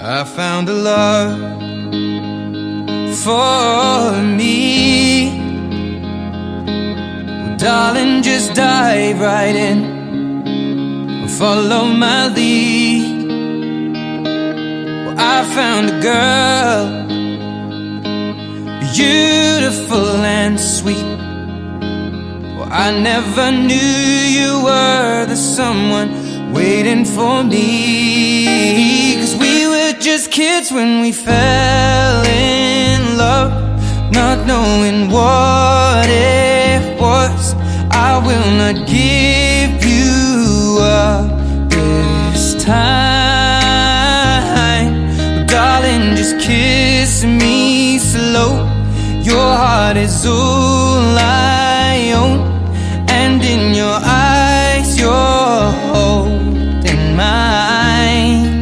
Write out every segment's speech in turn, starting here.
I found a love for me. Well, darling, just dive right in and follow my lead. Well, I found a girl, beautiful and sweet. Well, I never knew you were the someone waiting for me. 'Cause we were just kids when we fell in love, not knowing what it was. I will not give you up this time. Darling, just kiss me slow. Your heart is all I own, and in your eyes you're holding mine.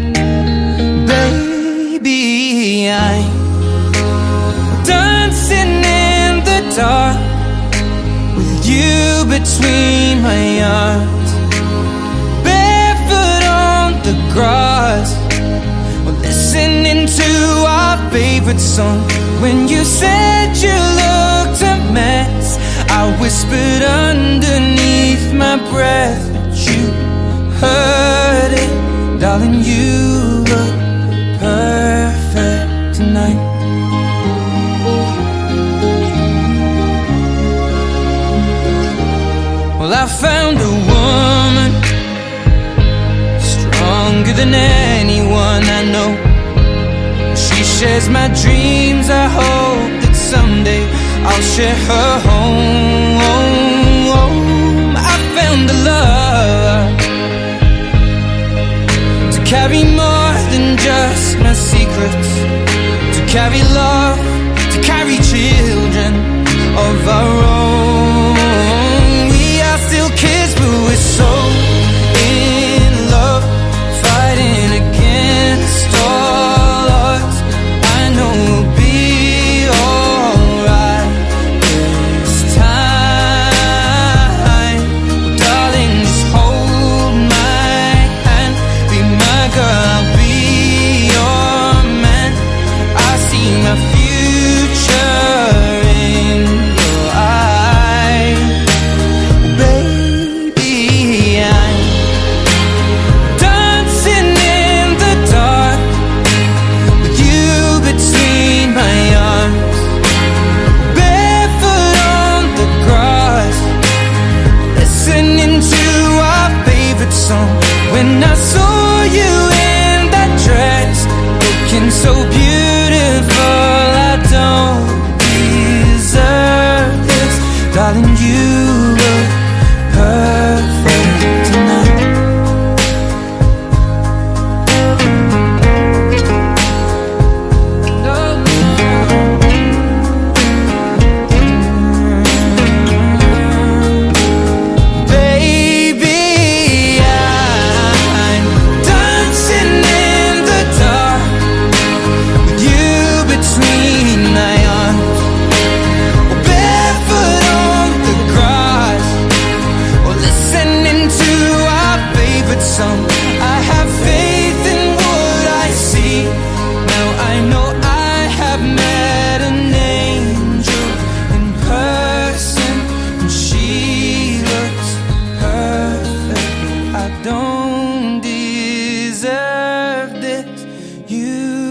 Baby, I'm dancing in the dark with you between my arms, barefoot on the grass. We're listening to our favorite song. When you said you looked a mess, I whispered underneath my breath, but you heard it. Darling, you look perfect tonight. Well, I found a woman stronger than anyone I know. She shares my dreams. I hope that someday I'll share her home. I found a love to carry more than just my secrets, to carry love, to carry children of our own. We are still kids, but we're so in love, fighting against all odds. I know we'll be alright this time. Darling, just hold my hand, be my girl, I'll be your man. I see my future in your eyes. Baby, I'm dancing in the dark with you between my arms, barefoot on the grass, listening to our favorite song. When I saw you in that dress, looking so beautiful, I don't deserve this. Darling, you look perfect tonight. Baby, I'm dancing in the dark with you between my arms, barefoot on the grass, or listening to our favorite song. I have faith in what I see. Now I know I have met an angel in person, and she looks perfect. I don't deserve this. You